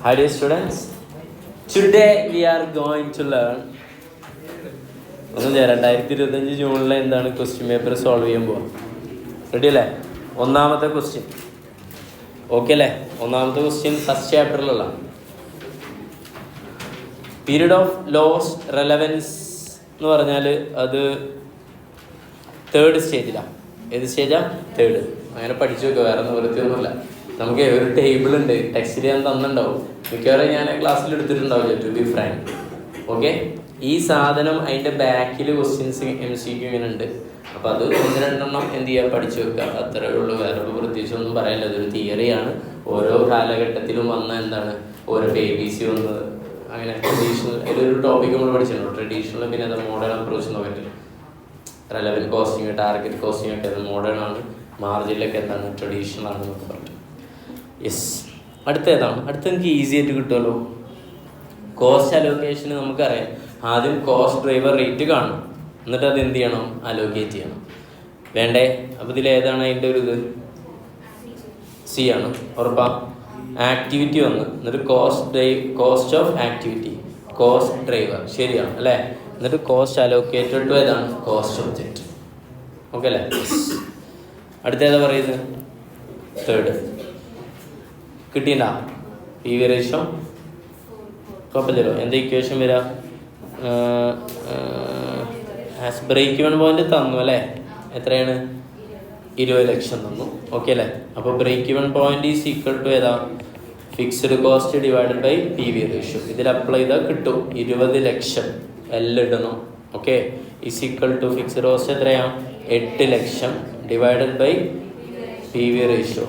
Hi dear students, today we are going to learn 2025 ജൂണിൽ എന്താണ് question paper solve ചെയ്യാൻ പോവാം. റെഡി അല്ലേ? ഒന്നാമത്തെ ക്വസ്റ്റ്യൻ ഓക്കെ അല്ലേ? ഒന്നാമത്തെ ക്വസ്റ്റ്യൻ ഫസ്റ്റ് ചാപ്റ്ററിലുള്ള പീരീഡ് ഓഫ് ലോസ്റ്റ് റെലവൻസ് എന്ന് പറഞ്ഞാൽ അത് തേർഡ് സ്റ്റേജിലാണ്. ഏത് സ്റ്റേജാണ്? തേർഡ്. അങ്ങനെ പഠിച്ചു വെക്കുക, വേറെ നിവൃത്തിയൊന്നുമില്ല. നമുക്ക് ഒരു ടേബിൾ ഉണ്ട്, ടെക്സ്റ്റിൽ ഞാൻ തന്നിട്ടുണ്ടാവും, മിക്കവാറും ഞാൻ ക്ലാസ്സിൽ എടുത്തിട്ടുണ്ടാവില്ല, ടു ബി ഫ്രാങ്ക്. ഓക്കെ, ഈ സാധനം അതിൻ്റെ ബാക്കിൽ ക്വസ്റ്റ്യൻസ് MCQ ഇങ്ങനെ ഉണ്ട്. അപ്പോൾ അത് ഒന്ന് രണ്ടെണ്ണം എന്ത് ചെയ്യുക, പഠിച്ചു വെക്കുക, അത്രയേ ഉള്ളൂ. വേറെ പ്രത്യേകിച്ചൊന്നും പറയാനില്ല. അതൊരു തിയറിയാണ്. ഓരോ കാലഘട്ടത്തിലും വന്ന എന്താണ് ഓരോ ABC വന്നത്, അങ്ങനെ ട്രഡീഷണൽ ഒരു ടോപ്പിക് നമ്മൾ പഠിച്ചിട്ടുണ്ടോ? ട്രഡീഷണൽ, പിന്നെ അത് മോഡേൺ അപ്രോച്ച് എന്ന് പറഞ്ഞിട്ട് റെലവൻറ്റ് കോസ്റ്റിംഗ്, ടാർഗറ്റ് കോസ്റ്റിംഗ് ഒക്കെ അത് മോഡേൺ ആണ്, മാർജിനിലൊക്കെ എന്താണ് ട്രഡീഷണൽ ആണെന്നൊക്കെ പറഞ്ഞു. യെസ്, അടുത്ത ഏതാണ്? അടുത്ത എനിക്ക് ഈസി ആയിട്ട് കിട്ടുമല്ലോ. കോസ്റ്റ് അലോക്കേഷന് നമുക്കറിയാം. ആദ്യം കോസ്റ്റ് ഡ്രൈവർ റേറ്റ് കാണണം, എന്നിട്ട് അത് എന്ത് ചെയ്യണം? അലോക്കേറ്റ് ചെയ്യണം. വേണ്ടേ? അപ്പോൾ ഇതിലേതാണ് അതിൻ്റെ ഒരു ഇത്? C ആണ്. ഉറപ്പാ? ആക്ടിവിറ്റി വന്ന്, എന്നിട്ട് cost of activity, cost driver, ശരിയാണ് അല്ലേ? എന്നിട്ട് കോസ്റ്റ് അലോക്കേറ്റഡ് ടു ഏതാണ്? Cost object. ഓക്കെ അല്ലേ? അടുത്തേതാ പറയുന്നത്? തേർഡ്. കിട്ടിയില്ല? PV റേഷ്യോ കുഴപ്പമില്ലല്ലോ. എന്താ ഇക്വേഷൻ വരിക? ബ്രേക്ക് ഇവൺ പോയിന്റ് തന്നു അല്ലേ? എത്രയാണ്? 20 ലക്ഷം തന്നു. ഓക്കെ അല്ലേ? അപ്പോൾ break even point is equal to ഏതാ? Fixed cost divided by PV ratio. ഇതിൽ അപ്ലൈ ചെയ്താൽ കിട്ടും 20 ലക്ഷം. എല്ലാം ഇടണം. Okay, is equal to fixed cost എത്രയാണ്? 8 ലക്ഷം divided by PV ratio.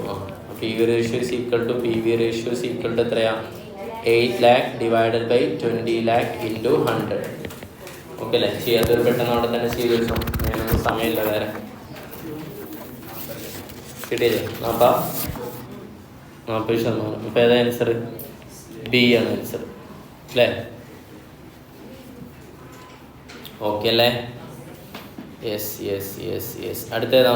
PV ratio is equal to എത്രയാണ്? 8 lakh divided by 20 lakh into 100. Okay അല്ലേ? ചെയ്യാത്തൊരു പെട്ടെന്ന് അവിടെ തന്നെ ചെയ്ത് വെച്ചോ, ഞാനൊന്നും സമയമില്ല വേറെ. കിട്ടിയില്ലേ? 40%. അപ്പോൾ ഏതാ ആൻസർ? B ആണ് ആൻസർ അല്ലേ? ഓക്കെ അല്ലേ? Yes. അടുത്തേതാ?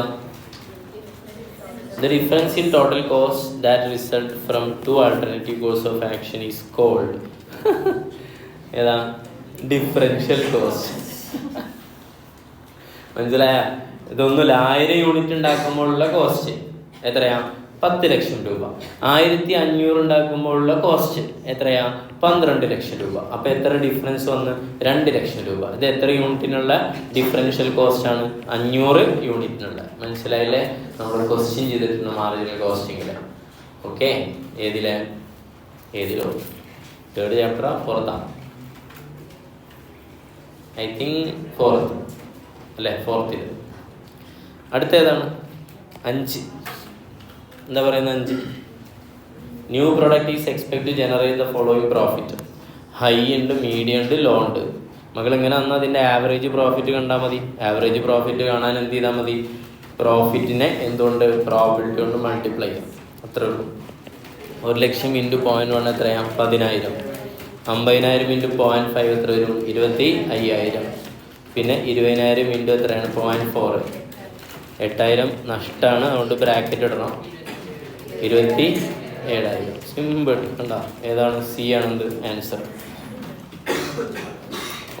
The difference in total cost that result from two alternative course of action is called ഏതാ? Differential cost. മനസ്സിലായ? ഇതൊന്നുമില്ല. 1000 യൂണിറ്റ് ഉണ്ടാക്കുമ്പോഴുള്ള കോസ്റ്റ് എത്രയാ? 10 ലക്ഷം രൂപ. 1500 ഉണ്ടാക്കുമ്പോഴുള്ള കോസ്റ്റ് എത്രയാ? 12 ലക്ഷം രൂപ. അപ്പോൾ എത്ര ഡിഫറൻസ് വന്ന്? 2 ലക്ഷം രൂപ. ഇത് എത്ര യൂണിറ്റിനുള്ള ഡിഫറൻഷ്യൽ കോസ്റ്റ് ആണ്? 500 യൂണിറ്റിനുള്ള. മനസ്സിലായില്ലേ? നമ്മൾ ക്വസ്റ്റ്യൻ ചെയ്തിട്ടുണ്ട് മാർജിനൽ കോസ്റ്റിങ്ങിൽ. ഓക്കെ, ഏതിലോ തേർഡ് ചാപ്റ്റർ പുറത്താണ്, ഐ തിങ്ക് ഫോർത്ത് അല്ലേ? ഫോർത്തിൽ. അടുത്ത ഏതാണ്? 5. എന്താ പറയുന്നത്? 5. New product is expect to generate the following profit. High ഉണ്ട്, മീഡിയം ഉണ്ട്, ലോ ഉണ്ട്. മകൾ എങ്ങനെ വന്നാൽ അതിൻ്റെ ആവറേജ് പ്രോഫിറ്റ് കണ്ടാൽ മതി. ആവറേജ് പ്രോഫിറ്റ് കാണാൻ എന്ത് ചെയ്താൽ മതി? പ്രോഫിറ്റിനെ എന്തുകൊണ്ട്? പ്രോബിലിറ്റി കൊണ്ട് മൾട്ടിപ്ലൈ ചെയ്യാം. അത്രേ ഉള്ളൂ. 1 ലക്ഷം ഇൻറ്റു 0.1 എത്രയാണ്? 10,000. 50,000 ഇൻറ്റു 0.5 എത്ര വരും? 25,000. പിന്നെ 20,000 ഇൻറ്റു എത്രയാണ്? 0.4. 8,000 നഷ്ടമാണ്, അതുകൊണ്ട് ബ്രാക്കറ്റ് ഇടണം. 27,000. സിമ്പിൾ. കണ്ടോ? ഏതാണ്? C ആണെന്ത് answer.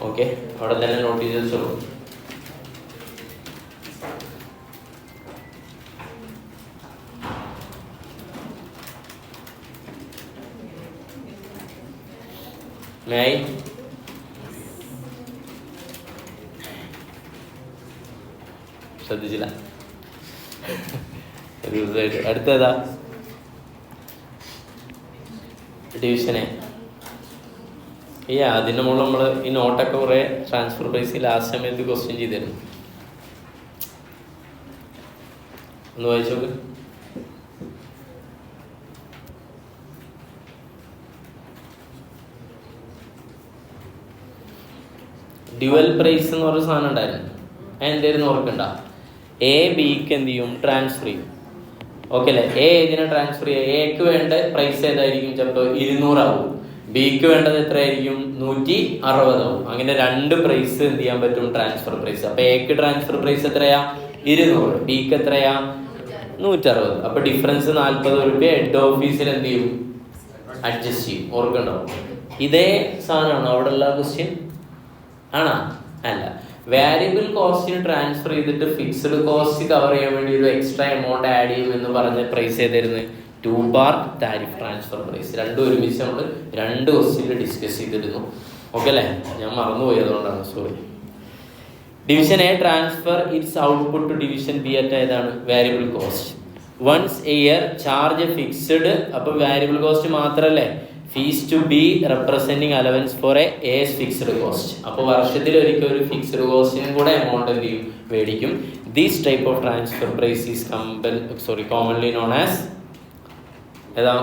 ഓക്കെ, അവിടെ തന്നെ നോട്ട് ചെയ്ത് വെച്ചോളൂ. മേയ് ശ്രദ്ധിച്ചില്ല. അടുത്തേതാ? ഡിവിഷനെ. അതിൻ്റെ മുകളിൽ നമ്മൾ ഈ നോട്ടൊക്കെ കുറേ ട്രാൻസ്ഫർ പ്രൈസ് ലാസ്റ്റ് സമയത്ത് ക്വസ്റ്റ്യൻ ചെയ്തിരുന്നു. ഒന്ന് വായിച്ചു നോക്ക്. ഡ്യുവൽ പ്രൈസ് എന്ന് പറഞ്ഞ സാധനം ഉണ്ടായിരുന്നു. എന്തായിരുന്നു ഓർക്കണ്ട? A Bക്ക് എന്ത് ചെയ്യും? ട്രാൻസ്ഫർ ചെയ്യും. ഓക്കെ അല്ലേ? A ഇതിനെ ട്രാൻസ്ഫർ ചെയ്യുക. Aക്ക് വേണ്ട പ്രൈസ് ഏതായിരിക്കും? ചിലപ്പോൾ 200 ആവും. Bക്ക് വേണ്ടത് എത്രയായിരിക്കും? 160 ആവും. അങ്ങനെ 2 പ്രൈസ് എന്ത് ചെയ്യാൻ പറ്റും? Transfer price. അപ്പോൾ Aക്ക് ട്രാൻസ്ഫർ പ്രൈസ് എത്രയാ? 200. Bക്ക് എത്രയാ? 160. അപ്പോൾ ഡിഫറൻസ് 40 രൂപ. ഹെഡ് ഓഫീസിൽ എന്ത് ചെയ്യും? അഡ്ജസ്റ്റ് ചെയ്യും. ഓർക്കുന്നുണ്ടാവും. ഇതേ സാധനമാണോ അവിടെ ഉള്ള ക്വസ്റ്റ്യൻ? ആണോ? അല്ല. വാരിയബിൾ കോസ്റ്റിന് ട്രാൻസ്ഫർ ചെയ്തിട്ട് ഫിക്സ്ഡ് കോസ്റ്റ് കവർ ചെയ്യാൻ വേണ്ടി ഒരു എക്സ്ട്രാ എമൗണ്ട് ആഡ് ചെയ്യും എന്ന് പറഞ്ഞ പ്രൈസ് ചെയ്തിരുന്നത് 2 പാർട്ട് താരിഫ് ട്രാൻസ്ഫർ പ്രൈസ്. രണ്ടും ഒരുമിച്ച് നമ്മൾ 2 ക്വസ്റ്റ്യനിൽ ഡിസ്കസ് ചെയ്തിരുന്നു. ഓക്കെ അല്ലേ? ഞാൻ മറന്നുപോയി, അതുകൊണ്ടാണ്, sorry. Division A transfer its output to division B at ഏതാണ്? Variable cost. Once a year charge fixed. അപ്പോൾ വാരിയബിൾ കോസ്റ്റ് മാത്രമല്ലേ, fees to be representing allowance for S fixed cost. അപ്പോൾ വർഷത്തിൽ ഒരിക്കൽ ഒരു ഫിക്സ്ഡ് കോസ്റ്റിനും കൂടെ എമൗണ്ട് എന്ത് ചെയ്യും? മേടിക്കും. This type of transfer price is commonly known as ഏതാ?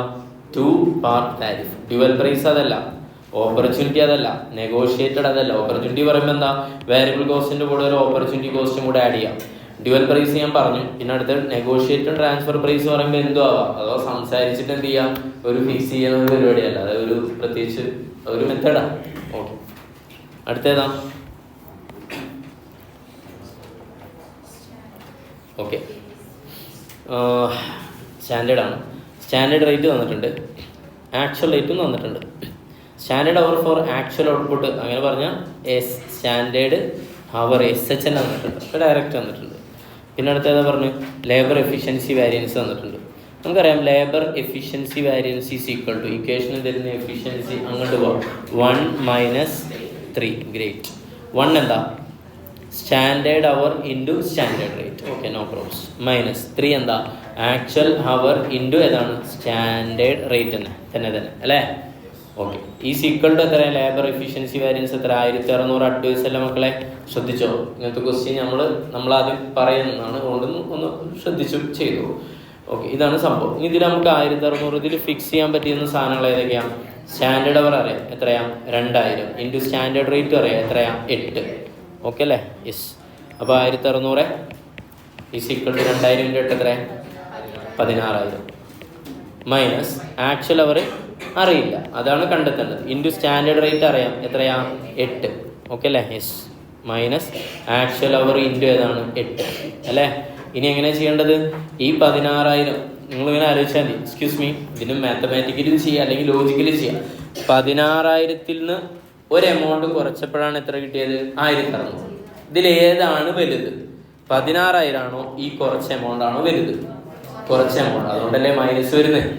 2 പാർട്ട് താരിഫ്. ഡ്യുവൽ പ്രൈസ് അതല്ല, ഓപ്പർച്യൂണിറ്റി അതല്ല, നെഗോഷിയേറ്റഡ് അതല്ല. ഓപ്പർച്യൂണിറ്റി പറയുമ്പോൾ എന്താ? വാരിയബിൾ കോസ്റ്റിൻ്റെ കൂടെ ഒരു ഓപ്പർച്യൂണിറ്റി കോസ്റ്റും കൂടെ ആഡ് ചെയ്യാം. ഡ്യുവൽ പ്രൈസ് ഞാൻ പറഞ്ഞു. പിന്നെ അടുത്ത നെഗോഷിയേറ്റഡ് ട്രാൻസ്ഫർ പ്രൈസ് പറയുമ്പോൾ എന്തോ ആവാം, അതോ സംസാരിച്ചിട്ട് എന്ത് ചെയ്യാം, ഒരു ഫിക്സ് ചെയ്യുന്ന ഒരു പരിപാടിയല്ല, അതായത് ഒരു പ്രത്യേകിച്ച് ഒരു മെത്തേഡാണ്. ഓക്കെ, അടുത്തേതാ? ഓക്കെ, സ്റ്റാൻഡേർഡാണ്. സ്റ്റാൻഡേർഡ് റേറ്റ് തന്നിട്ടുണ്ട്, ആക്ച്വൽ റേറ്റും തന്നിട്ടുണ്ട്. സ്റ്റാൻഡേർഡ് അവർ ഫോർ ആക്ച്വൽ ഔട്ട്പുട്ട് അങ്ങനെ പറഞ്ഞാൽ സ്റ്റാൻഡേർഡ് അവർ SHN തന്നിട്ടുണ്ട്, ഇപ്പോൾ ഡയറക്റ്റ് തന്നിട്ടുണ്ട്. പിന്നെ അടുത്തേതാ പറഞ്ഞു? ലേബർ എഫിഷ്യൻസി വാരിയൻസ് തന്നിട്ടുണ്ട്. നമുക്കറിയാം labour efficiency variance is equal to ഇക്വേഷനിൽ തരുന്ന എഫിഷ്യൻസി അങ്ങോട്ട് പോകാം 1 - 3. ഗ്രേറ്റ്. 1 എന്താ? Standard hour into standard rate. Okay, no problems. -3 എന്താ? ആക്ച്വൽ അവർ ഇൻറ്റു ഏതാണ്? സ്റ്റാൻഡേർഡ് റേറ്റ് തന്നെ അല്ലേ? ഓക്കെ, ഈസ് ഈക്വൽ ടു എത്ര? ലേബർ എഫിഷ്യൻസി വാരിയൻസ് എത്ര? 1600 അഡ്വൈസ് അല്ല മക്കളെ? ശ്രദ്ധിച്ചോ? ഇങ്ങനത്തെ ക്വസ്റ്റ്യൻ നമ്മളാദ്യം പറയുന്നതാണ്, അതുകൊണ്ട് ഒന്ന് ശ്രദ്ധിച്ചു ചെയ്തു. ഓക്കെ, ഇതാണ് സംഭവം. ഇതിൽ നമുക്ക് 1600 ഇതിൽ ഫിക്സ് ചെയ്യാൻ പറ്റിയ സാധനങ്ങൾ ഏതൊക്കെയാണ്? സ്റ്റാൻഡേർഡ് അവർ അറിയാം, എത്രയാ? 2000 ഇൻറ്റു സ്റ്റാൻഡേർഡ് റേറ്റ് അറിയാം, എത്രയാ? 8. ഓക്കെ അല്ലേ? യെസ്. അപ്പോൾ 1600 ഈസ് ഈക്വൽ ടു 2000 ഇൻറ്റു 8 എത്രയാ? 16000 മൈനസ് ആക്ച്വൽ അവർ അറിയില്ല, അതാണ് കണ്ടെത്തേണ്ടത്. ഇൻറ്റു സ്റ്റാൻഡേർഡ് റേറ്റ് അറിയാം, എത്രയാ? 8. ഓക്കെ അല്ലേ? Yes. Minus actual hour into ഏതാണ്? 8 അല്ലേ? ഇനി എങ്ങനെയാണ് ചെയ്യേണ്ടത്? ഈ 16000 നിങ്ങളിങ്ങനെ ആലോചിച്ചാൽ മതി. എക്സ്ക്യൂസ് മീ, ഇതിന് മാത്തമാറ്റിക്കലും ചെയ്യാം അല്ലെങ്കിൽ ലോജിക്കലും ചെയ്യാം. 16000-ൽ നിന്ന് ഒരു എമൗണ്ട് കുറച്ചപ്പോഴാണ് എത്ര കിട്ടിയത്? 1600. ഇതിലേതാണ് വലുത്? 16000 ആണോ ഈ കുറച്ച് എമൗണ്ട് ആണോ വലുത്? കുറച്ച് എമൗണ്ട്, അതുകൊണ്ടല്ലേ മൈനസ് വരുന്നത്.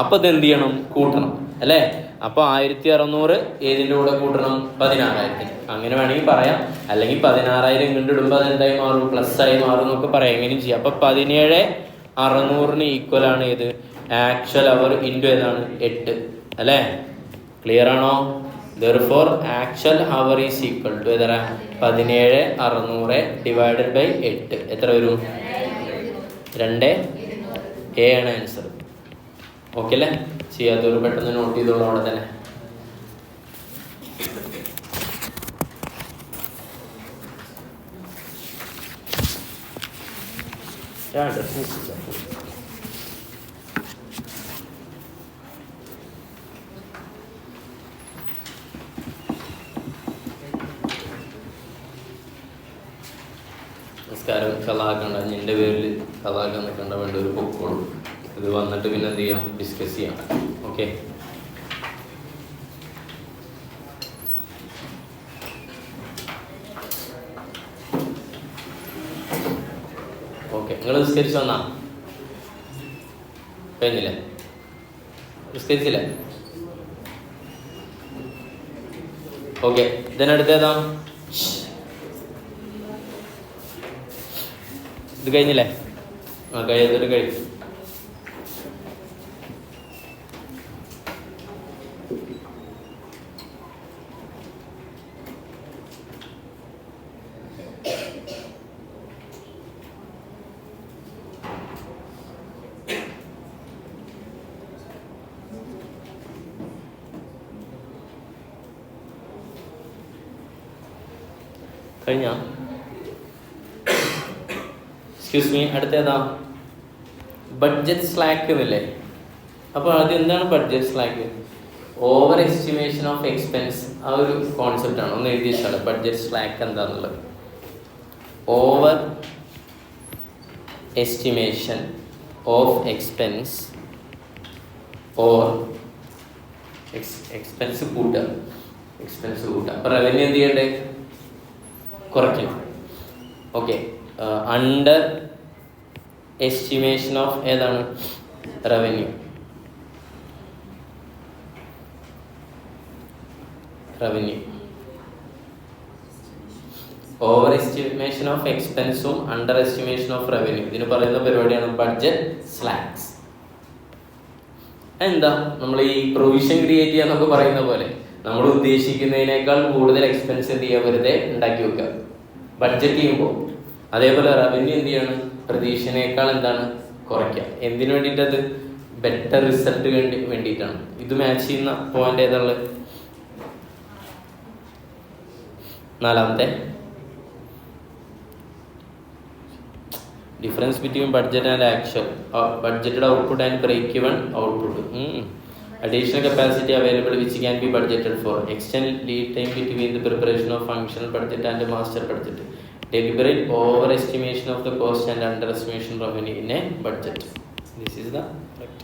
അപ്പോൾ ഇത് എന്ത് ചെയ്യണം? കൂട്ടണം അല്ലേ? അപ്പോൾ 1600 ഏതിൻ്റെ കൂടെ കൂട്ടണം? 16000. അങ്ങനെ വേണമെങ്കിൽ പറയാം, അല്ലെങ്കിൽ 16000 ഇങ്ങോട്ടിടുമ്പോൾ അതെന്തായി മാറും? പ്ലസ് ആയി മാറും എന്നൊക്കെ പറയാം. എങ്ങനെയും ചെയ്യാം. അപ്പോൾ 17,600 ഈക്വലാണ് ഏത്? ആക്ച്വൽ അവർ ഇൻറ്റു ഏതാണ്? 8 അല്ലേ? ക്ലിയർ ആണോ? Therefore actual hour is equal to എത്ര? 17,600 ഡിവൈഡഡ് ബൈ 8 എത്ര വരും? 2. A ആണ് ആൻസർ. ഓക്കെ അല്ലേ? ചെയ്യാത്തവർ പെട്ടെന്ന് നോട്ട് ചെയ്തോളൂ അവിടെ തന്നെ. നമസ്കാരം. കലാക്കണ്ട, എൻ്റെ പേരിൽ കലാക്കാൻ നിൽക്കേണ്ട വേണ്ട ഒരു പൊക്കോളും. ഇത് വന്നിട്ട് പിന്നെ എന്ത് ചെയ്യാം? ഡിസ്കസ് ചെയ്യാം. Okay, okay. നിങ്ങൾ നിസ്കരിച്ച് വന്നാ? കഴിഞ്ഞില്ലേ? നിസ്കരിച്ചില്ലേ? ഓക്കെ. ഇതിനടുത്തേതാ? ഇത് കഴിഞ്ഞില്ലേ? കഴിയാത്തൊരു കഴിക്കും. കഴിഞ്ഞ? എക്സ്ക്യൂസ് മീ, അടുത്തേതാ? ബഡ്ജറ്റ് സ്ലാക്ക് എന്നില്ലേ? അപ്പോൾ അത് എന്താണ് budget slack? Over estimation of expense. ആ ഒരു കോൺസെപ്റ്റാണ്, ഒന്ന് എഴുതി വെച്ചാൽ. ബഡ്ജറ്റ് സ്ലാക്ക് എന്താണെന്നുള്ളത്. Over estimation of expense or expense കൂട്ടുക. അപ്പോൾ റവന്യൂ എന്ത് ചെയ്യണ്ടേ? കുറയ്ക്കണം. ഓക്കെ, അണ്ടർ എസ്റ്റിമേഷൻ ഓഫ് ഏതാണ്? റവന്യൂ. ഓവർ എസ്റ്റിമേഷൻ ഓഫ് എക്സ്പെൻസും അണ്ടർ എസ്റ്റിമേഷൻ ഓഫ് റവന്യൂ, ഇതിന് പറയുന്ന പരിപാടിയാണ് ബഡ്ജറ്റ് സ്ലാക്സ്. എന്താ നമ്മൾ ഈ പ്രൊവിഷൻ ക്രിയേറ്റ് ചെയ്യാന്നൊക്കെ പറയുന്ന പോലെ നമ്മൾ ഉദ്ദേശിക്കുന്നതിനേക്കാൾ കൂടുതൽ എക്സ്പെൻസ് എന്ത് ചെയ്യുക? വെറുതെ ഉണ്ടാക്കി വെക്കുക ബഡ്ജറ്റ് ചെയ്യുമ്പോൾ. അതേപോലെ റവന്യൂ എന്ത് ചെയ്യാണ്? പ്രതീക്ഷനേക്കാൾ എന്താണ്? കുറയ്ക്കുക. എന്തിനു വേണ്ടിയിട്ടത്? ബെറ്റർ റിസൾട്ട് വേണ്ടിയിട്ടാണ്. ഇത് മാച്ച് ചെയ്യുന്ന പോയിന്റ് ഏതാണുള്ളത്? നാലാമത്തെ, difference between budget and actual. Budgeted output and break even output. Additional capacity available which can be budgeted for. Extend lead time between the preparation of functional budget and the master budget. Deliberate overestimation of the cost and underestimation of revenue in a budget. This is the correct.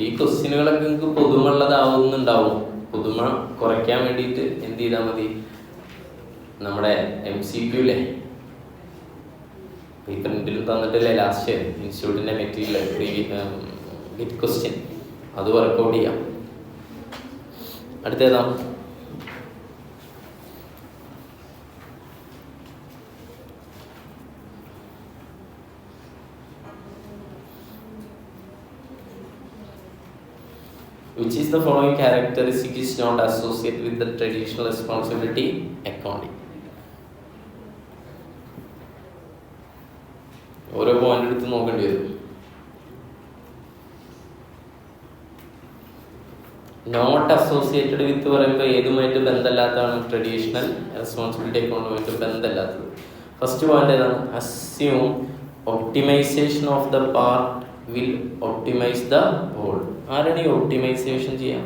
ഈ ക്വസ്റ്റ്യനുകളൊക്കെ നിങ്ങൾക്ക് പുതുമുള്ളതാവുന്നുണ്ടാവും. പുതുമ കുറയ്ക്കാൻ വേണ്ടിയിട്ട് എന്ത് ചെയ്താൽ മതി? നമ്മുടെ MCQ ഈ പ്രിന്റിൽ തന്നിട്ടില്ലേ ലാസ്റ്റ് ഇൻസ്റ്റിറ്റ്യൂട്ടിൻ്റെ മെറ്റീരിയൽ വിത്ത് ക്വസ്റ്റ്യൻ, അത് വർക്കൗട്ട് ചെയ്യാം. അടുത്തേതാ? Which is the following characteristic is not associated with the traditional responsibility accounting? ഓരോ പോയിന്റ് എടുത്ത് നോക്കേണ്ടി വരും. നോട്ട് അസോസിയേറ്റഡ് വിത്ത് പറയുമ്പോൾ ഏതുമായിട്ട് ബന്ധമില്ലാത്തതാണ്? ട്രഡീഷണൽ റെസ്പോൺസിബിലിറ്റി അക്കൗണ്ടുമായിട്ട് ബന്ധമില്ലാത്തത്. ഫസ്റ്റ് പോയിന്റ് ഏതാണ്? Assume optimization of the part will optimize the whole. ആരാണ് ഈ ഒപ്റ്റിമൈസേഷൻ ചെയ്യാം?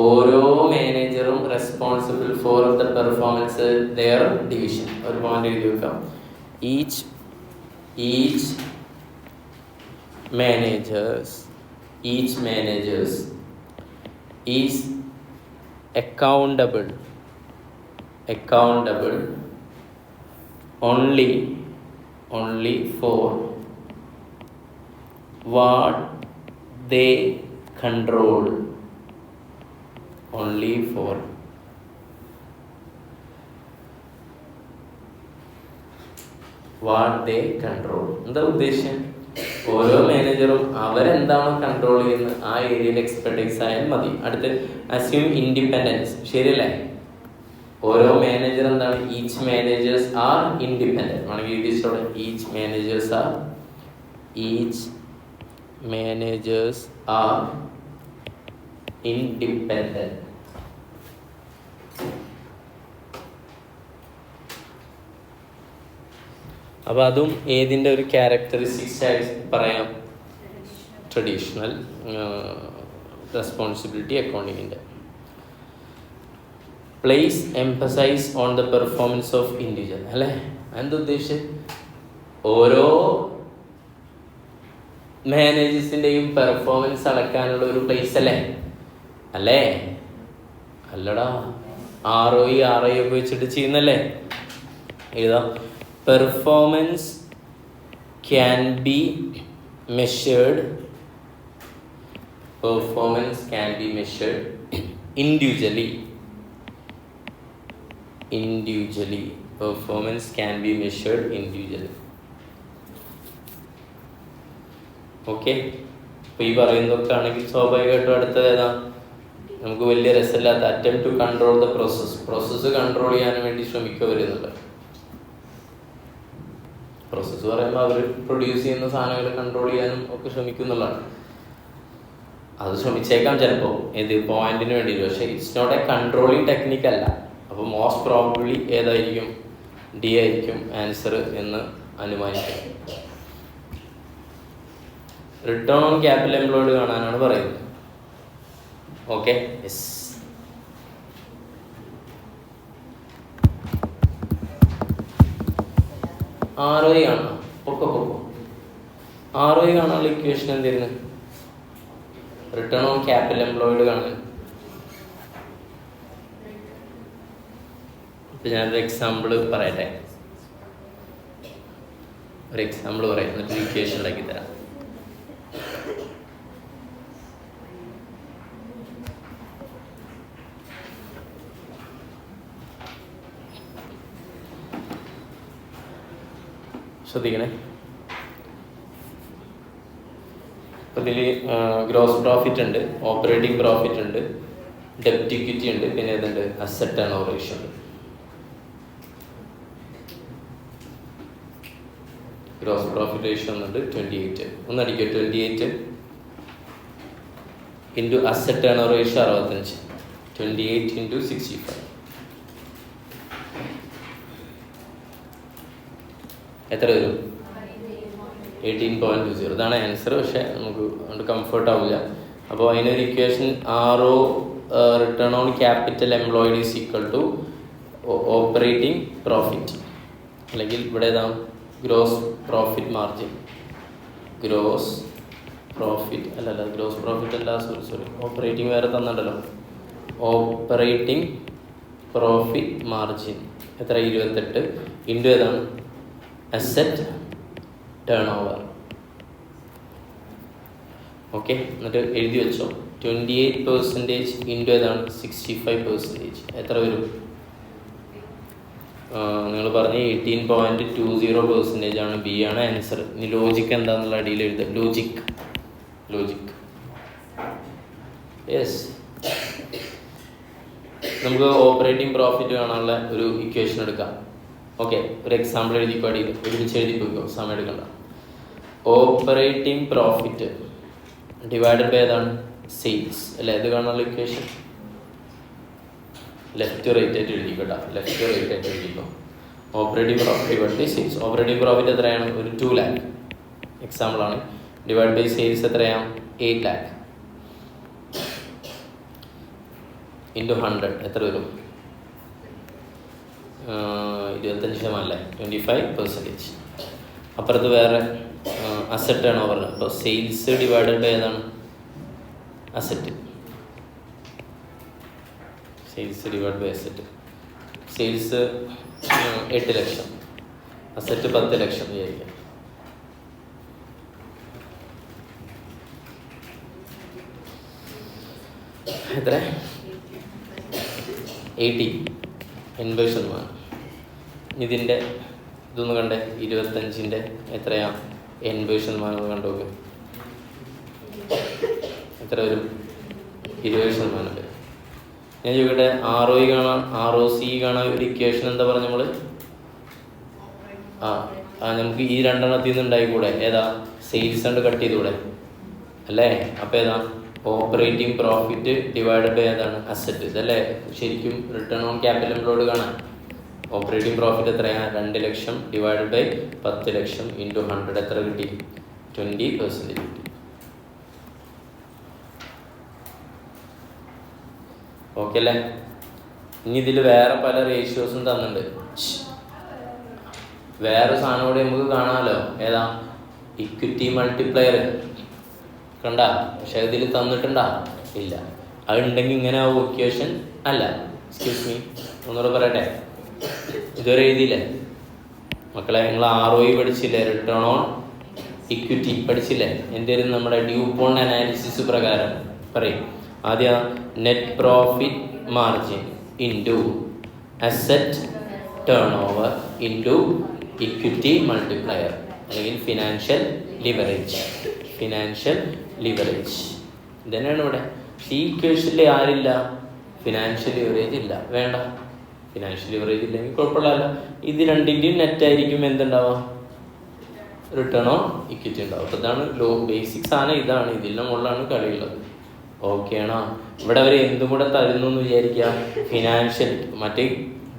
ഓരോ മാനേജറും responsible for the performance their division. ഒരു പോയിന്റ് എഴുതി വെക്കാം. Each managers is accountable only for what they control. Only for what they control. എന്താ ഉദ്ദേശം? ഓരോ മാനേജറും അവരെന്താണോ കൺട്രോൾ ചെയ്യുന്നത് ആ ഏരിയയിൽ എക്സ്പെർട്ടൈസ് ആയാൽ മതി. അടുത്ത് അസ്യൂം ഇൻഡിപെൻഡൻസ്. ശരിയല്ലേ? ഓരോ മാനേജർ എന്താണ്? Each managers are independent. ആണെങ്കിൽ ഈച്ച് മാനേജേഴ്സ് ആർ ഇൻഡിപെൻഡൻറ്റ്. അപ്പോൾ അതും ഏതിൻ്റെ ഒരു ക്യാരക്ടറിസ്റ്റിക്സ് ആയി പറയാം? ട്രഡീഷണൽ റെസ്പോൺസിബിലിറ്റി അക്കൗണ്ടിങ്ങിൻ്റെ. Place emphasize on the performance of individual. അല്ലേ? എന്താ ഉദ്ദേശം? ഓരോ മാനേജേഴ്സിൻ്റെയും പെർഫോമൻസ് അളക്കാനുള്ള ഒരു പ്ലേസ് അല്ലേ? അല്ലടാ, ROE ഒക്കെ വെച്ചിട്ട് ചെയ്യുന്നല്ലേ? എഴുതാം. Performance can be measured individually. Performance can be measured individually. ഓക്കെ. അപ്പോൾ ഈ പറയുന്നതൊക്കെ ആണെങ്കിൽ സ്വാഭാവികമായിട്ടും അടുത്തത് ഏതാ? നമുക്ക് വലിയ രസമില്ലാത്ത attempt to control the process control ചെയ്യാൻ വേണ്ടി ശ്രമിക്കുക വരുന്നുണ്ട്. പ്രോസസ്സ് പറയുമ്പോൾ അവർ പ്രൊഡ്യൂസ് ചെയ്യുന്ന സാധനങ്ങൾ കൺട്രോൾ ചെയ്യാനും ഒക്കെ ശ്രമിക്കുന്നുള്ളതാണ്. അത് ശ്രമിച്ചേക്കാം ചിലപ്പോൾ ഏത് പോയിന്റിന് വേണ്ടിയിട്ട്. പക്ഷേ it's not a controlling technique അല്ല. അപ്പോൾ മോസ്റ്റ് പ്രോബബ്ലി ഏതായിരിക്കും? D ആയിരിക്കും ആൻസർ എന്ന് അനുമാനിക്കാം. റിട്ടേൺ ഓൺ ക്യാപിറ്റൽ എംപ്ലോയ്ഡ് കാണാനാണ് പറയുന്നത്. Okay, yes. ROE ആണ്. പൊക്കോ ROE കാണാനുള്ള ഇക്വേഷൻ എന്തായിരുന്നു? റിട്ടേൺ ഓൺ ക്യാപിറ്റൽ എംപ്ലോയിഡ് കാണാൻ. ഇപ്പം ഞാനൊരു എക്സാമ്പിൾ പറയട്ടെ. ഒരു എക്സാമ്പിൾ പറയാം, എന്നിട്ട് ഇക്വേഷൻ ഉണ്ടാക്കി തരാം. ശ്രദ്ധിക്കണേ. അപ്പം ഇതിൽ ഗ്രോസ് പ്രോഫിറ്റ് ഉണ്ട്, ഓപ്പറേറ്റിംഗ് പ്രോഫിറ്റ് ഉണ്ട്, ഡെപ്റ്റ് ഇക്വിറ്റി ഉണ്ട്, പിന്നെ ഏതുണ്ട്, അസറ്റ് ടേൺ ഓവർ റേഷ്യോ ഉണ്ട്. ഗ്രോസ് പ്രോഫിറ്റ് റേഷ്യോ എന്നുണ്ട് 28. ഒന്നടിക്കുക, 28 into asset turn over ratio 65. 28 into 65 എത്ര വരും? 18.20. ഇതാണ് ആൻസർ. പക്ഷെ നമുക്ക് അതുകൊണ്ട് കംഫർട്ട് ആവില്ല. അപ്പോൾ അതിനൊരു equation RO return on capital employed is equal to operating profit, അല്ലെങ്കിൽ ഇവിടെ ഏതാ gross profit margin. Gross profit അല്ലല്ല, ഗ്രോസ് പ്രോഫിറ്റ് അല്ല, സോറി ഓപ്പറേറ്റിംഗ് വേറെ തന്നിട്ടല്ലോ. ഓപ്പറേറ്റിംഗ് പ്രോഫിറ്റ് മാർജിൻ എത്ര? 28 ഇൻറ്റു ഏതാണ്, അസറ്റ് ടേൺ ഓവർ. ഓക്കെ, എന്നിട്ട് എഴുതി വെച്ചോ. 28% ഇൻറ്റു ഏതാണ്, 65%. എത്ര വരും? നിങ്ങൾ പറഞ്ഞ് 18.20% ആണ്. ബി ആണ് ആൻസർ. ഇനി ലോജിക്ക് എന്താണെന്നുള്ള അടിയിൽ എഴുതുക. Logic yes. നമുക്ക് ഓപ്പറേറ്റിംഗ് പ്രോഫിറ്റ് കാണാനുള്ള ഒരു ഇക്വേഷൻ എടുക്കാം. ഓക്കെ, ഒരു എക്സാമ്പിൾ എഴുതിക്കോ. അടിയിൽ ഒരുമിച്ച് എഴുതി പോയിക്കോ, സമയം എടുക്കണ്ട. ഓപ്പറേറ്റിംഗ് പ്രോഫിറ്റ് ഡിവൈഡഡ് ബൈ ഏതാണ്, സെയിൽസ് അല്ലേ? ഇത് കാണാനുള്ള ഇക്വേഷൻ ലെഫ്റ്റ് റൈറ്റ് ആയിട്ട് എഴുതിക്കോട്ടെ. ലെഫ്റ്റ് റൈറ്റ് ആയിട്ട് എഴുതിക്കോ. Operating profit divide by sales. Operating profit എത്രയാണ്? ഒരു 2 lakh എക്സാമ്പിളാണ്. ഡിവൈഡ് ബൈ സെയിൽസ് എത്രയാണ്? 8 lakh ഇൻറ്റു 100 എത്ര വരും? 25% അല്ലേ, 25%. അപ്പുറത്ത് വേറെ അസറ്റ് ടേൺ ഓവർ. അപ്പോൾ സെയിൽസ് ഡിവൈഡഡ് ബൈ ഏതാണ്, asset. Sales divide by asset. Sales 8 lakh, asset 10 lakh വിചാരിക്കാം. എത്ര? 80%. ഇതിൻ്റെ ഇതൊന്ന് കണ്ടേ, 25-ൻ്റെ എത്രയാ? 80% കണ്ടോക്ക്. എത്ര വരും? 20%. ഞാൻ ചോദിക്കട്ടെ, ROE കാണാം, ROC കാണാൻ ഒരു ഇക്വേഷൻ എന്താ പറഞ്ഞ നമ്മൾ? നമുക്ക് ഈ രണ്ടെണ്ണത്തിൽ നിന്ന് ഉണ്ടായിക്കൂടെ? ഏതാ? സെയിൽസ് കൊണ്ട് കട്ട് ചെയ്തുകൂടെ അല്ലേ? അപ്പോൾ ഏതാ? ഓപ്പറേറ്റിംഗ് പ്രോഫിറ്റ് ഡിവൈഡഡ് ബൈ ഏതാണ്, അസറ്റ്. ഇതല്ലേ ശരിക്കും റിട്ടേൺ ഓൺ ക്യാപിറ്റൽ എംപ്ലോയിഡ് കാണാൻ. ഓപ്പറേറ്റിംഗ് പ്രോഫിറ്റ് എത്രയാണ്? 2 ലക്ഷം ഡിവൈഡഡ് ബൈ 10 ലക്ഷം ഇൻറ്റു 100 എത്ര കിട്ടി? 20% കിട്ടി. ഓക്കെ അല്ലേ? ഇനി ഇതിൽ വേറെ പല റേഷ്യോസും തന്നിട്ടുണ്ട്. വേറെ സാധനം കൂടി നമുക്ക് കാണാമല്ലോ. ഏതാ? ഇക്വിറ്റി മൾട്ടിപ്ലയർ കണ്ട. പക്ഷെ ഇതിൽ തന്നിട്ടുണ്ടാ? ഇല്ല. അതുണ്ടെങ്കിൽ ഇങ്ങനെ ആവും ഇക്വേഷൻ അല്ല. എക്സ്ക്യൂസ് മീ, ഒന്നുകൂടെ പറയട്ടെ. ഇതുവരെ എഴുതിയില്ലേ മക്കളെ? നിങ്ങൾ ROE പഠിച്ചില്ലേ? റിട്ടേൺ ഓൺ ഇക്വിറ്റി പഠിച്ചില്ലേ? എന്തായാലും നമ്മുടെ ഡ്യൂപോണ്ട് അനാലിസിസ് പ്രകാരം പറയും. ആദ്യം net profit margin into asset turn over into equity multiplier, അല്ലെങ്കിൽ ഫിനാൻഷ്യൽ ലിവറേജ്. ഇതന്നെയാണ് ഇവിടെ. ഈ ഇക്വേഷനിൽ ആരില്ല? ഫിനാൻഷ്യൽ ലിവറേജ് ഇല്ല. വേണ്ട, ഫിനാൻഷ്യൽ ലിവറേജ് ഇല്ലെങ്കിൽ കുഴപ്പമില്ല. ഇത് രണ്ടിൻ്റെയും നെറ്റായിരിക്കും എന്തുണ്ടാവുക? റിട്ടേൺ ഓൺ ഇക്വിറ്റി ഉണ്ടാവും. അപ്പോൾ ഇതാണ് ബേസിക് സാധനം. ഇതാണ്, ഇതിൻ്റെ മുകളിലാണ് കളിയുള്ളത്. ഓക്കെ ആണോ? ഇവിടെ അവർ എന്തും കൂടെ തരുന്നു എന്ന് വിചാരിക്കുക. ഫിനാൻഷ്യൽ മറ്റേ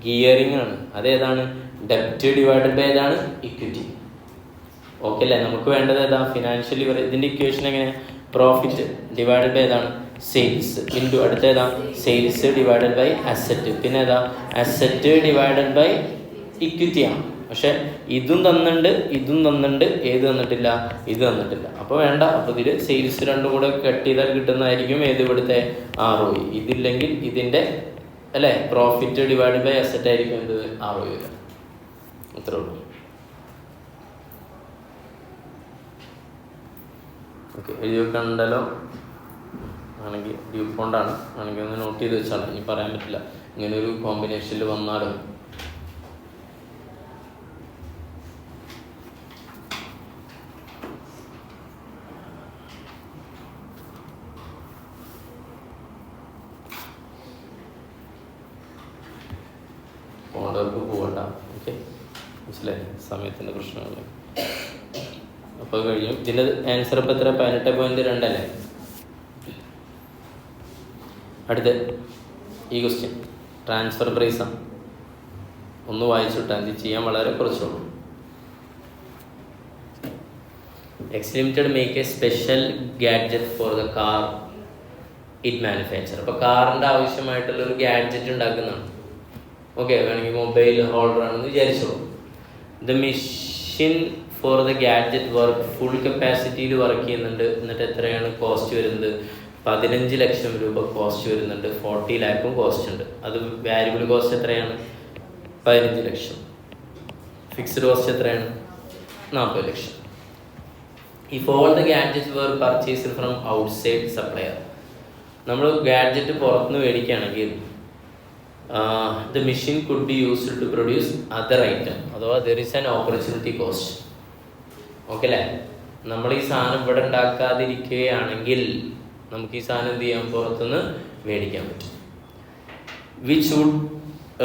ഗിയറിംഗ് ആണ്. അതേതാണ്? ഡെപ്റ്റ് ഡിവൈഡഡ് ബൈ ഏതാണ്? ഇക്വിറ്റി. ഓക്കെ അല്ലേ? നമുക്ക് വേണ്ടത് ഏതാ? Financial leverage. ഇതിൻ്റെ ഇക്വേഷൻ എങ്ങനെ? പ്രോഫിറ്റ് ഡിവൈഡഡ് ബൈ ഏതാണ്? സെയിൽസ് ഇൻറ്റു അടുത്ത ഏതാ? Sales divided by asset. പിന്നെ ഏതാ? അസറ്റ് ഡിവൈഡഡ് ബൈ ഇക്വിറ്റിയാണ്. പക്ഷെ ഇതും തന്നിട്ടുണ്ട്, ഏത് തന്നിട്ടില്ല, ഇത് തന്നിട്ടില്ല. അപ്പോൾ വേണ്ട, അപ്പോൾ ഇതിൽ സെയിൽസ് രണ്ടും കൂടെ കട്ട് ചെയ്താൽ കിട്ടുന്നതായിരിക്കും ഏത് ഇവിടുത്തെ ROE. ഇതില്ലെങ്കിൽ ഇതിൻ്റെ അല്ലേ പ്രോഫിറ്റ് ഡിവൈഡ് ബൈ അസറ്റ് ആയിരിക്കും ഇത് ROE വരിക. അത്രേ ഉള്ളൂ. ഓക്കെ, എഴുതി വെക്കണ്ടല്ലോ. ആണെങ്കിൽ ഡ്യൂപ്പോണ്ടാണ്, ആണെങ്കിൽ ഒന്ന് നോട്ട് ചെയ്ത് വെച്ചാണ്. ഇനി പറയാൻ പറ്റില്ല ഇങ്ങനെ ഒരു കോമ്പിനേഷനിൽ വന്നാലും. പോകേണ്ടവർക്ക് പോകണ്ട. ഓക്കെ, മനസ്സിലായി സമയത്തിൻ്റെ പ്രശ്നങ്ങൾ. അപ്പോൾ കഴിഞ്ഞു. ഇതിൻ്റെ ആൻസർ ഇപ്പോൾ എത്ര? 18.2 അല്ലേ? അടുത്ത ഈ ക്വസ്റ്റ്യൻ ട്രാൻസ്ഫർ പ്രൈസാണ്. ഒന്ന് വായിച്ചിട്ടാൽ ഇത് ചെയ്യാൻ വളരെ കുറച്ചുള്ളൂ. X limited make a special gadget for the car it manufacture. അപ്പോൾ കാറിൻ്റെ ആവശ്യമായിട്ടുള്ള ഒരു ഗാഡ്ജറ്റ് ഉണ്ടാക്കുന്നതാണ്. ഓക്കെ, വേണമെങ്കിൽ മൊബൈൽ ഹോൾഡർ ആണെന്ന് വിചാരിച്ചോളൂ. The machine for the gadget work full കപ്പാസിറ്റിയിൽ വർക്ക് ചെയ്യുന്നുണ്ട്. എന്നിട്ട് എത്രയാണ് കോസ്റ്റ് വരുന്നത്? 15 ലക്ഷം രൂപ കോസ്റ്റ് വരുന്നുണ്ട്. 40 ലാഖും കോസ്റ്റ് ഉണ്ട്. അത് വാരിയബിൾ കോസ്റ്റ് എത്രയാണ്? 15 ലക്ഷം. ഫിക്സ്ഡ് കോസ്റ്റ് എത്രയാണ്? 40 ലക്ഷം. If all the gadget were purchased from outside supplier. നമ്മൾ ഗാഡ്ജറ്റ് പുറത്തുനിന്ന് മേടിക്കുകയാണെങ്കിൽ the machine could be used to produce other item, അഥവാ there is an opportunity cost. Okay അല്ലേ? നമ്മൾ ഈ സാധനം ഇവിടെ ഉണ്ടാക്കാതിരിക്കുകയാണെങ്കിൽ നമുക്ക് ഈ സാധനം എന്ത് ചെയ്യാം? പുറത്തുനിന്ന് മേടിക്കാൻ പറ്റും. Which would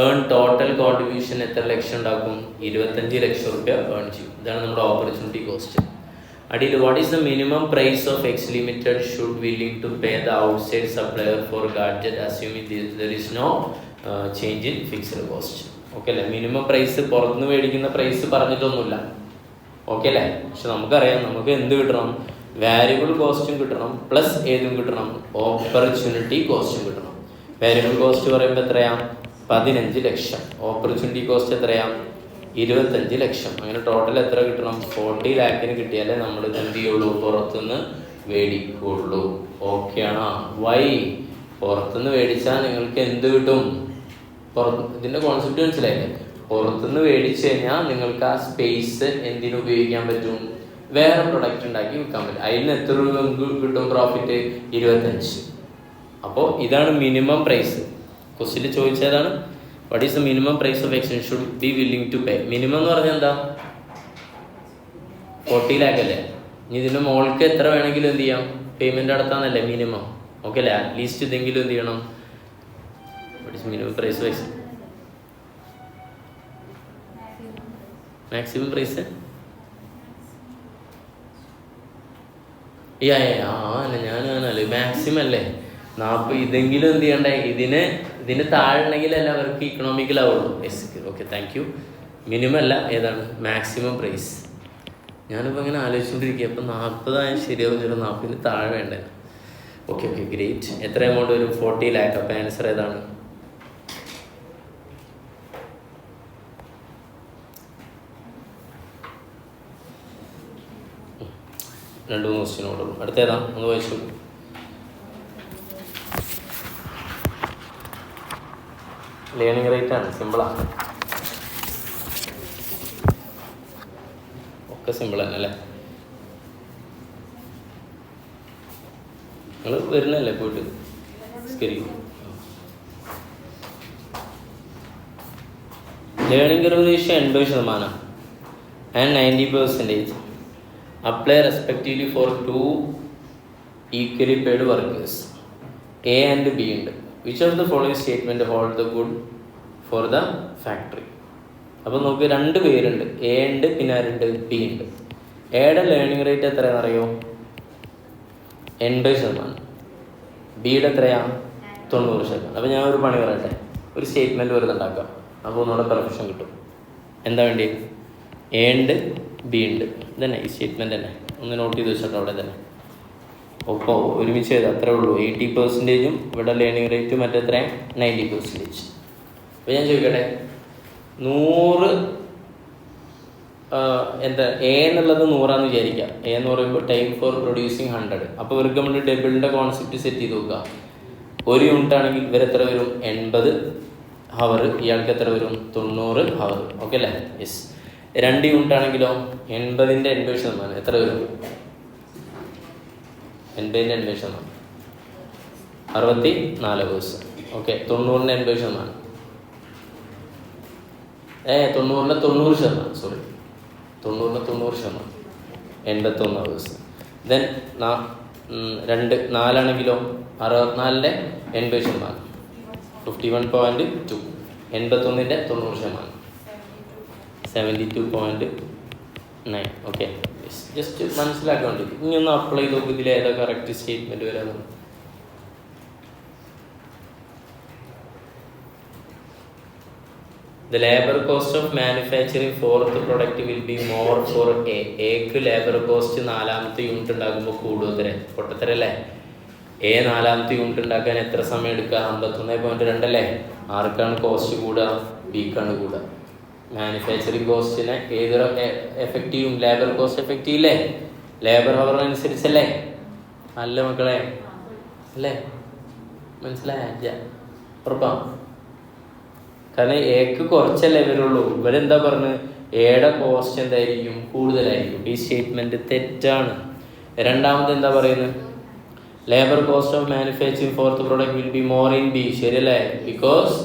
earn total contribution എത്ര ലക്ഷം ഉണ്ടാക്കും? 25 ലക്ഷം രൂപ ഏൺ ചെയ്യും. ഇതാണ് നമ്മുടെ ഓപ്പർച്യൂണിറ്റി കോസ്റ്റ്. അടിയിൽ what is the minimum price of X limited should willing to pay the outside supplier for gadget assuming there is no change in fixed cost. Okay അല്ലേ? Minimum price പുറത്തുനിന്ന് മേടിക്കുന്ന price പറഞ്ഞിട്ടൊന്നുമില്ല. Okay അല്ലേ? പക്ഷെ നമുക്കറിയാം നമുക്ക് എന്ത് കിട്ടണം? വാരിയബിൾ കോസ്റ്റും കിട്ടണം, പ്ലസ് ഏതും കിട്ടണം? ഓപ്പർച്യൂണിറ്റി കോസ്റ്റും കിട്ടണം. വാരിയബിൾ കോസ്റ്റ് പറയുമ്പോൾ എത്രയാ? 15 ലക്ഷം. ഓപ്പർച്യൂണിറ്റി കോസ്റ്റ് എത്രയാ? 25 ലക്ഷം. അങ്ങനെ ടോട്ടൽ എത്ര കിട്ടണം? 40 ലാഖിന് കിട്ടിയാലേ നമ്മൾ ഇത് എന്ത് ചെയ്യുള്ളൂ? പുറത്തുനിന്ന് മേടിക്കുള്ളൂ. ഓക്കെ ആണോ? വൈ? പുറത്തുനിന്ന് മേടിച്ചാൽ നിങ്ങൾക്ക് എന്ത് കിട്ടും? ഇതിൻ്റെ കോൺസെപ്റ്റ് മനസ്സിലായില്ലേ? പുറത്തുനിന്ന് മേടിച്ചു കഴിഞ്ഞാൽ നിങ്ങൾക്ക് ആ സ്പേസ് എന്തിനു ഉപയോഗിക്കാൻ പറ്റും? വേറെ പ്രൊഡക്റ്റ് ഉണ്ടാക്കി വിൽക്കാൻ പറ്റും. അതിന് എത്ര രൂപ കിട്ടും പ്രോഫിറ്റ്? 25. അപ്പോൾ ഇതാണ് മിനിമം പ്രൈസ്. ക്വസ്റ്റ്യൻ ചോദിച്ചതാണ് what is the minimum price of exchange should be willing to pay. Minimum എന്ന് പറഞ്ഞാൽ എന്താ? 40 ലാഖ് അല്ലേ? ഇനി ഇതിൻ്റെ മോൾക്ക് എത്ര വേണമെങ്കിലും എന്ത് ചെയ്യാം? പേയ്മെൻറ്റ് നടത്താമെന്നല്ലേ മിനിമം. ഓക്കെ അല്ലേ? അറ്റ്ലീസ്റ്റ് ഇതെങ്കിലും എന്ത് ചെയ്യണം? What is minimum price of exchange? Maximum price ഞാനല്ലേ മാക്സിമം അല്ലേ? 40. ഇതെങ്കിലും എന്ത് ചെയ്യണ്ടേ? ഇതിന് താഴെ ഉണ്ടെങ്കിലല്ല അവർക്ക് ഇക്കണോമിക്കലാവുള്ളൂ. Okay, thank you. മിനിമം അല്ല, ഏതാണ്? Maximum price. ഞാനിപ്പോൾ ഇങ്ങനെ ആലോചിച്ചുകൊണ്ടിരിക്കുക. അപ്പോൾ 40 ശരിയാവും, ചില 40 താഴെ വേണ്ടേ? Okay okay, great. എത്ര എമൗണ്ട് വരും? 40 ലാഖ്. അപ്പോൾ ആൻസർ ഏതാണ്? രണ്ട് മൂന്ന് ക്വസ്റ്റ്യനോട് അടുത്തേതാ? ഒന്ന് വായിച്ചു. ലേണിംഗ് റേറ്റ് ആണ്, സിമ്പിളാണ്, ഒക്കെ സിമ്പിൾ തന്നെ അല്ലേ? നിങ്ങൾ വരുന്നല്ലേ പോയിട്ട് സ്കരിക്കും. Learning ratio 80% and 90% apply respectively for 2 equally paid workers. A and B ഉണ്ട്. Which of the following statement hold the good for the factory? അപ്പോൾ നമുക്ക് 2 പേരുണ്ട്, എ ഉണ്ട്, പിന്നെ ആരുണ്ട്? ബി ഉണ്ട്. എയുടെ ലേണിംഗ് റേറ്റ് എത്രയാണെന്ന് അറിയോ? 80%. ബിയുടെ എത്രയാ? 90%. അപ്പോൾ ഞാൻ ഒരു പണി പറയട്ടെ, ഒരു സ്റ്റേറ്റ്മെൻറ്റ് വെറുതെ ഉണ്ടാക്കാം. അപ്പോൾ ഒന്നുകൂടെ പെർഫെക്ഷൻ കിട്ടും. എന്താ വേണ്ടി? എ ഉണ്ട്, ബി ഉണ്ട്. ഇതന്നെ ഈ സ്റ്റേറ്റ്മെൻറ്റ് തന്നെ ഒന്ന് നോട്ട് ചെയ്ത് വെച്ചിട്ടോ അവിടെ തന്നെ. ഒപ്പം ഒരുമിച്ച് ചെയ്ത് അത്രേ ഉള്ളൂ. 80%ഉം ഇവിടെ ലേണിംഗ് റേറ്റ് മറ്റെത്ര? 90%. അപ്പോൾ ഞാൻ ചോദിക്കട്ടെ, 100 എന്താ എ എന്നുള്ളത് 100 വിചാരിക്കാം. എ എന്ന് പറയുമ്പോൾ ടൈം ഫോർ പ്രൊഡ്യൂസിങ് 100. അപ്പോൾ ഇവർക്ക് നമ്മൾ ഡബിളിൻ്റെ കോൺസെപ്റ്റ് സെറ്റ് ചെയ്ത് നോക്കുക. 1 യൂണിറ്റ് ആണെങ്കിൽ ഇവർ എത്ര വരും? 80 ഹവർ. ഇയാൾക്ക് എത്ര വരും? 90 ഹവർ. ഓക്കെ അല്ലേ? യെസ്. 2 യൂണിറ്റ് ആണെങ്കിലോ 80ൻ്റെ 80% എത്ര വരും? 80ൻ്റെ 80% 64 ദിവസം. ഓക്കെ. 90ൻ്റെ 80%. 90ൻ്റെ 90%. സോറി, 90ൻ്റെ 90%. 81 ദിവസം. ദെൻ 4 ആണെങ്കിലോ 64ൻ്റെ 80%. 51.2. 81ൻ്റെ 90%. 72.9. ഓക്കെ. ജസ്റ്റ് മനസ്സിലാക്കാൻ വേണ്ടി ഇനി ഒന്ന് അപ്ലൈ ചെയ്ത് നോക്കും. ഇതിൽ ഏതാ കറക്റ്റ് സ്റ്റേറ്റ്മെൻറ്റ് വരാമെന്ന്. The labor cost of manufacturing 4th product will be more for A. എക്ക് ലേബർ കോസ്റ്റ് 4ാമത്തെ യൂണിറ്റ് ഉണ്ടാക്കുമ്പോൾ കൂടുതലേ പൊട്ടത്തരല്ലേ? എ 4ാമത്തെ യൂണിറ്റ് ഉണ്ടാക്കാൻ എത്ര സമയം എടുക്കുക? 51.2 അല്ലേ? ആർക്കാണ് കോസ്റ്റ് കൂടുക? ബിക്കാണ് കൂടുക. മാനുഫാക്ചറിങ് കോസ്റ്റിനെ ഏതൊരു എഫക്റ്റീവും ലേബർ കോസ്റ്റ് എഫക്റ്റീവ് ഇല്ലേ? ലേബർ അവർ അനുസരിച്ചല്ലേ? അല്ല മക്കളെ, അല്ലേ? മനസ്സിലായ? ഉറപ്പാ? കാരണം എക്ക് കുറച്ചല്ലേ വരുള്ളൂ. ഇവരെന്താ പറഞ്ഞത്? എയുടെ കോസ്റ്റ് എന്തായിരിക്കും? കൂടുതലായിരിക്കും. ഈ സ്റ്റേറ്റ്മെൻറ്റ് തെറ്റാണ്. രണ്ടാമത് എന്താ പറയുന്നത്? Labour cost of manufacturing 4th product will be more in B. ശരിയല്ലേ? Because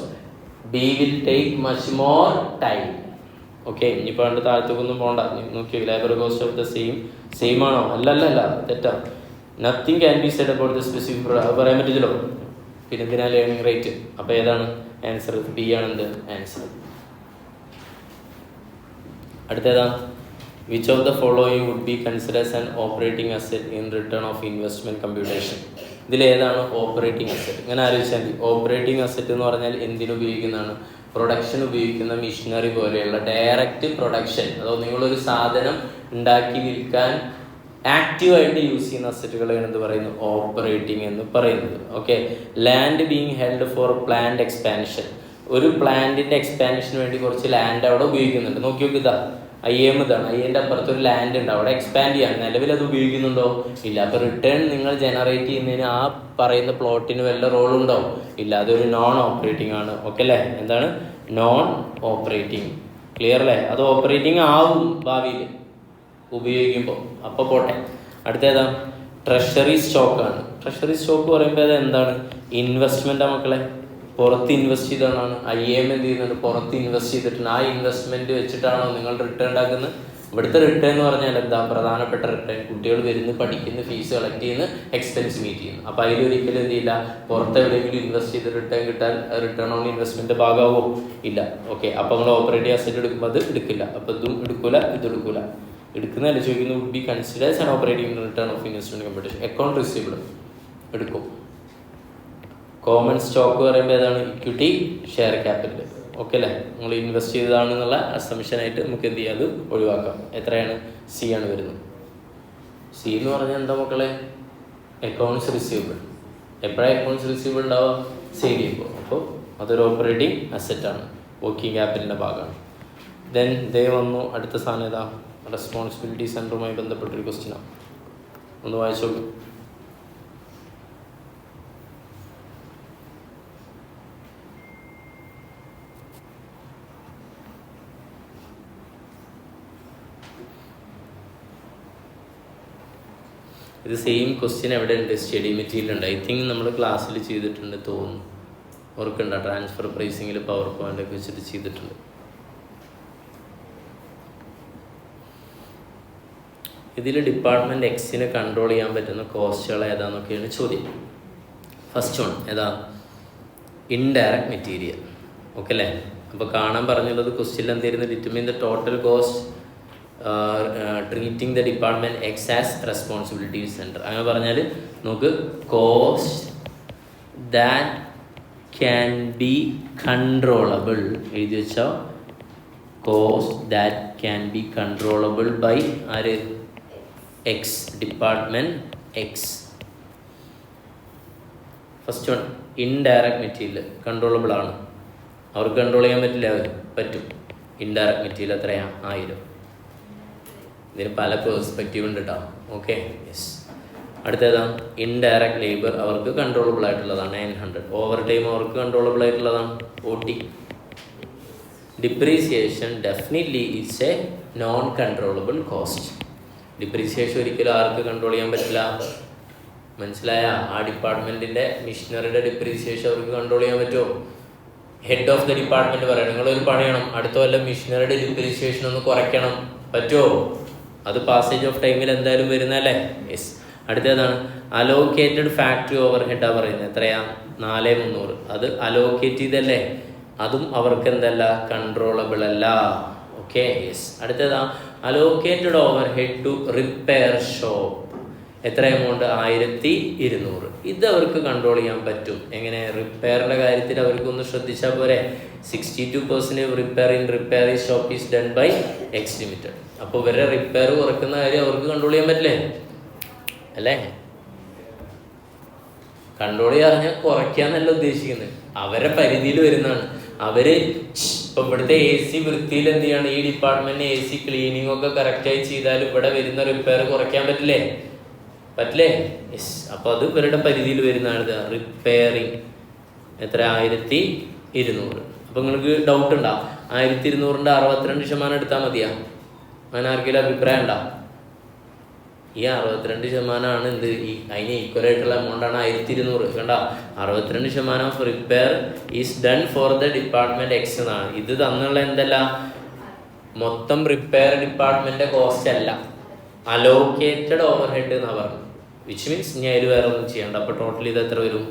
B will take much more time. Okay. ഇനിയിപ്പോൾ രണ്ട് താഴത്തേക്കൊന്നും പോകണ്ട. നോക്കിയോ, labour cost of the same ആണോ? അല്ല, തെറ്റാ. Nothing can be said about the specific അത് പറയാൻ പറ്റില്ലല്ലോ. പിന്നെ എന്തിനാ ലേണിംഗ് റേറ്റ്? അപ്പോൾ ഏതാണ് ആൻസർ? ബി ആണ് എന്ത് ആൻസർ. അടുത്തേതാ? Which of the following would be considers an operating asset in return of investment computation? ഇതിലേതാണ് ഓപ്പറേറ്റിംഗ് അസെറ്റ്? ഇങ്ങനെ ആലോചിച്ചാൽ മതി. ഓപ്പറേറ്റിംഗ് അസെറ്റ് എന്ന് പറഞ്ഞാൽ എന്തിനുപയോഗിക്കുന്നതാണ്? പ്രൊഡക്ഷൻ ഉപയോഗിക്കുന്ന മെഷീനറി പോലെയുള്ള ഡയറക്റ്റ് പ്രൊഡക്ഷൻ. അതോ നിങ്ങളൊരു സാധനം ഉണ്ടാക്കി വിൽക്കാൻ ആക്റ്റീവായിട്ട് യൂസ് ചെയ്യുന്ന അസറ്റുകളാണ് എന്ത് പറയുന്നത്? ഓപ്പറേറ്റിംഗ് എന്ന് പറയുന്നത്. Okay. Land being held for plant expansion. ഒരു പ്ലാന്റിൻ്റെ എക്സ്പാൻഷന് വേണ്ടി കുറച്ച് ലാൻഡ് അവിടെ ഉപയോഗിക്കുന്നുണ്ട്. നോക്കി നോക്കി, ഇതാ IAM ഇതാണ്. IAൻ്റെ അപ്പുറത്ത് ഒരു ലാൻഡ് ഉണ്ട്, അവിടെ എക്സ്പാൻഡ് ചെയ്യാൻ. നിലവിൽ അത് ഉപയോഗിക്കുന്നുണ്ടോ? ഇല്ല. അപ്പോൾ റിട്ടേൺ നിങ്ങൾ ജനറേറ്റ് ചെയ്യുന്നതിന് ആ പറയുന്ന പ്ലോട്ടിന് വല്ല റോളുണ്ടോ? ഇല്ല. അതൊരു നോൺ ഓപ്പറേറ്റിംഗ് ആണ്. ഓക്കെ അല്ലേ? എന്താണ്? Non operating. ക്ലിയർ അല്ലേ? അത് ഓപ്പറേറ്റിംഗ് ആവും ഭാവിയിൽ ഉപയോഗിക്കുമ്പോൾ. അപ്പോൾ പോട്ടെ. അടുത്തേതാ? ട്രഷറി സ്റ്റോക്കാണ്. ട്രഷറി സ്റ്റോക്ക് പറയുമ്പോൾ അത് എന്താണ്? ഇൻവെസ്റ്റ്മെൻറ്റാണ് മക്കളെ. പുറത്ത് ഇൻവെസ്റ്റ് ചെയ്തതാണ്. IAM എന്ത് ചെയ്യുന്നുണ്ട്? പുറത്ത് ഇൻവെസ്റ്റ് ചെയ്തിട്ടുണ്ട്. ആ ഇൻവെസ്റ്റ്മെൻറ്റ് വെച്ചിട്ടാണോ നിങ്ങൾ റിട്ടേൺ ഉണ്ടാക്കുന്നത്? ഇവിടുത്തെ റിട്ടേൺ എന്ന് പറഞ്ഞാൽ എന്താ? പ്രധാനപ്പെട്ട റിട്ടേൺ. കുട്ടികൾ വരുന്നു, പഠിക്കുന്നു, ഫീസ് കളക്ട് ചെയ്യുന്നു, എക്സ്പെൻസ് മീറ്റ് ചെയ്യുന്നു. അപ്പോൾ അതിലൊരിക്കലും എന്ത് ചെയ്യില്ല, പുറത്ത് എവിടെയെങ്കിലും ഇൻവെസ്റ്റ് ചെയ്ത് റിട്ടേൺ കിട്ടാൻ റിട്ടേൺ ഓൺ ഇൻവെസ്റ്റ്മെൻറ്റ് ഭാഗമാവോ? ഇല്ല. ഓക്കെ. അപ്പോൾ നിങ്ങൾ ഓപ്പറേറ്റിംഗ് അസറ്റ് എടുക്കുമ്പോൾ അത് എടുക്കില്ല. അപ്പോൾ ഇതും എടുക്കില്ല, ഇതും എടുക്കില്ല. എടുക്കുന്നതല്ല ചോദിക്കുന്നത്. Would be considers an operating return of investment computation. Account receivable എടുക്കും. കോമൺ സ്റ്റോക്ക് പറയുമ്പോൾ ഏതാണ്? Equity share capital. ഓക്കെ അല്ലേ? നിങ്ങൾ ഇൻവെസ്റ്റ് ചെയ്തതാണെന്നുള്ള അസംഷനായിട്ട് നമുക്ക് എന്ത് ചെയ്യാം? അത് ഒഴിവാക്കാം. എത്രയാണ്? സി ആണ് വരുന്നത്. സി എന്ന് പറഞ്ഞാൽ എന്താ മക്കളെ? Accounts receivable. എപ്പോഴാണ് അക്കൗണ്ട്സ് റിസീവബിൾ ഉണ്ടാവുക? സെയിൽ ചെയ്യുമ്പോൾ. അപ്പോൾ അതൊരു ഓപ്പറേറ്റിംഗ് അസറ്റാണ്, വർക്കിംഗ് ക്യാപിറ്റലിൻ്റെ ഭാഗമാണ്. ദെൻ ദേ വന്നു. അടുത്ത സാധനം ഏതാ? റെസ്പോൺസിബിലിറ്റി സെൻറ്ററുമായി ബന്ധപ്പെട്ടൊരു ക്വസ്റ്റ്യനാണ്. ഒന്ന് വായിച്ചു നോക്കും. ഇത് സെയിം ക്വസ്റ്റ്യൻ എവിടെ ഉണ്ട്? സ്റ്റഡി മെറ്റീരിയൽ ഉണ്ട്. ഐ തിങ്ക് നമ്മൾ ക്ലാസ്സിൽ ചെയ്തിട്ടുണ്ട് തോന്നുന്നു. ഓർക്കുണ്ടോ? ട്രാൻസ്ഫർ പ്രൈസിങ്ങിൽ പവർ പോയിൻ്റൊക്കെ വെച്ചിട്ട് ചെയ്തിട്ടുണ്ട്. ഇതിൽ ഡിപ്പാർട്ട്മെൻറ്റ് എക്സിനെ കൺട്രോൾ ചെയ്യാൻ പറ്റുന്ന കോസ്റ്റുകൾ ഏതാണെന്നൊക്കെയാണ് ചോദ്യം. ഫസ്റ്റ് വൺ ഏതാ? Indirect material. ഓക്കെ അല്ലേ? അപ്പോൾ കാണാൻ പറഞ്ഞുള്ളത് ക്വസ്റ്റ്യനിൽ എന്തായിരുന്നു? Determine the total cost treating the department X as responsibility centre. അങ്ങനെ പറഞ്ഞാൽ നമുക്ക് cost that can be controllable എഴുതി വെച്ചോ. Cost that can be controllable by ആര്? X, department X. First one indirect material controllable ആണ്. അവർക്ക് കൺട്രോൾ ചെയ്യാൻ പറ്റില്ല, അവർ പറ്റും. ഇൻഡയറക്റ്റ് മെറ്റീരിയൽ എത്രയാണ്? 1000. ഇതിന് പല പെർസ്പെക്റ്റീവ് ഉണ്ട് കേട്ടോ. Okay, yes. അടുത്തേതാണ് ഇൻഡയറക്റ്റ് ലേബർ. അവർക്ക് കൺട്രോളബിൾ ആയിട്ടുള്ളതാണ് 900. ഓവർ ടൈം അവർക്ക് കൺട്രോളബിൾ ആയിട്ടുള്ളതാണ് OT. Depreciation definitely it's a non controllable cost. Depreciation ഒരിക്കലും ആർക്ക് കൺട്രോൾ ചെയ്യാൻ പറ്റില്ല. മനസ്സിലായ? ആ ഡിപ്പാർട്ട്മെൻറ്റിൻ്റെ മിഷനറിയുടെ ഡിപ്രീസിയേഷൻ അവർക്ക് കൺട്രോൾ ചെയ്യാൻ പറ്റുമോ? ഹെഡ് ഓഫ് ദ ഡിപ്പാർട്ട്മെൻറ്റ് പറയാം നിങ്ങളൊരു പണിയണം, അടുത്ത കൊല്ലം മിഷനറിയുടെ ഡിപ്രീസിയേഷൻ ഒന്ന് കുറയ്ക്കണം, പറ്റുമോ? അത് പാസേജ് ഓഫ് ടൈമിൽ എന്തായാലും വരുന്നല്ലേ. യെസ്. അടുത്തതാണ് അലോക്കേറ്റഡ് ഫാക്ടറി ഓവർ ഹെഡാണ് പറയുന്നത്. എത്രയാ? 4300. അത് അലോക്കേറ്റ് ചെയ്തല്ലേ, അതും അവർക്ക് എന്തല്ല, കൺട്രോളബിൾ അല്ല. Okay, yes. അടുത്തതാ allocated over head to repair shop. എത്ര എമൗണ്ട്? 1200. ഇത് അവർക്ക് കൺട്രോൾ ചെയ്യാൻ പറ്റും. എങ്ങനെ? റിപ്പയറിൻ്റെ കാര്യത്തിൽ അവർക്കൊന്ന് ശ്രദ്ധിച്ചാൽ പോരെ. 62% repair shop is done by X limited. അപ്പോൾ ഇവരുടെ റിപ്പയർ കുറയ്ക്കുന്ന കാര്യം അവർക്ക് കൺട്രോൾ ചെയ്യാൻ പറ്റില്ലേ? അല്ലേ? കൺട്രോൾ ചെയ്യാൻ കുറയ്ക്കാന്നല്ല ഉദ്ദേശിക്കുന്നത്, അവരുടെ പരിധിയിൽ വരുന്നതാണ്. അവര് ഇപ്പം ഇവിടുത്തെ AC വൃത്തിയിൽ എന്ത് ചെയ്യാണ്, ഈ ഡിപ്പാർട്ട്മെന്റ് AC ക്ലീനിങ് ഒക്കെ കറക്റ്റായി ചെയ്താൽ ഇവിടെ വരുന്ന റിപ്പയർ കുറയ്ക്കാൻ പറ്റില്ലേ? പറ്റില്ലേ? യെസ്. അപ്പോൾ അത് ഇവരുടെ പരിധിയിൽ വരുന്നതാണ് റിപ്പയറിങ്. എത്ര? 1200. അപ്പോൾ നിങ്ങൾക്ക് ഡൗട്ട് ഉണ്ടാവും, 1200ന്റെ 62% എടുത്താൽ മതിയാ? അങ്ങനെ ആർക്കെങ്കിലും അഭിപ്രായം ഉണ്ടാവും? ഈ 62% എന്ത്, അതിന് ഈക്വൽ ആയിട്ടുള്ള എമൗണ്ടാണ് 1200. കണ്ട, 62% of repair is done for the department X എന്നാണ്. ഇത് തന്നുള്ള എന്തല്ല, മൊത്തം റിപ്പയർ ഡിപ്പാർട്ട്മെന്റിന്റെ കോസ്റ്റ് അല്ല, അലോക്കേറ്റഡ് ഓവർ ഹെഡ് എന്നാണ് പറഞ്ഞത്. വിച്ച് മീൻസ് ഇനി അതിൽ വേറെ ഒന്നും ചെയ്യണ്ട. അപ്പോൾ ടോട്ടൽ ഇത് എത്ര വരും?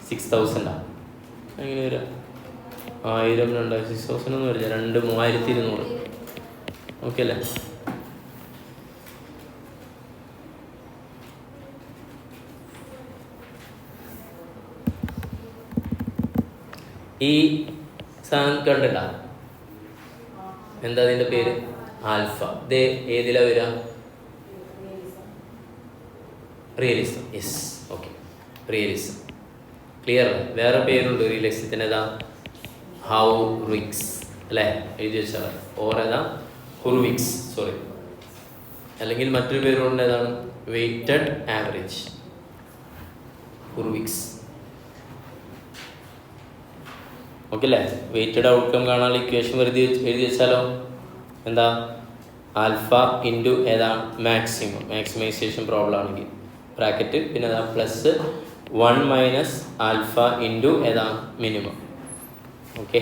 6000. എങ്ങനെ വരാം? 1000 2 6000 ഒന്നും വരില്ല, 3200. ഓക്കെ അല്ലേ? ഈ സാധനം കണ്ടിട്ടാ എന്താ അതിൻ്റെ പേര്? ആൽഫ. ഇത് ഏതിലാ വരിക? Realism. Yes. Okay, realism. Clear അല്ലേ? വേറെ പേരുണ്ട് റിയലിസത്തിന്. ഏതാ? ഹൗറിക്സ് അല്ലേ? എഴുതി വെച്ചാൽ ഓരേതാ? ഹുർവിക്സ്, സോറി. അല്ലെങ്കിൽ മറ്റൊരു പേരുണ്ട്, ഏതാണ്? Weighted average. ഹുർവിക്സ്. ഓക്കെ അല്ലേ? വെയ്റ്റഡ് ഔട്ട്കം കാണാനുള്ള ഇക്വേഷൻ വെറുതെ എഴുതി വെച്ചാലോ? എന്താ? ആൽഫ ഇൻറ്റു ഏതാ? മാക്സിമം. മാക്സിമൈസേഷൻ പ്രോബ്ലം ആണെങ്കിൽ ബ്രാക്കറ്റ്, പിന്നെ ഏതാ? പ്ലസ് 1 മൈനസ് ആൽഫ ഇൻറ്റു ഏതാ? മിനിമം. ഓക്കെ,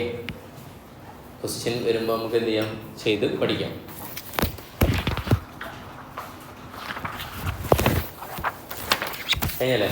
ക്വസ്റ്റ്യൻ വരുമ്പോൾ നമുക്ക് എന്ത് ചെയ്യാം? ചെയ്ത് പഠിക്കാം. കഴിഞ്ഞല്ലേ?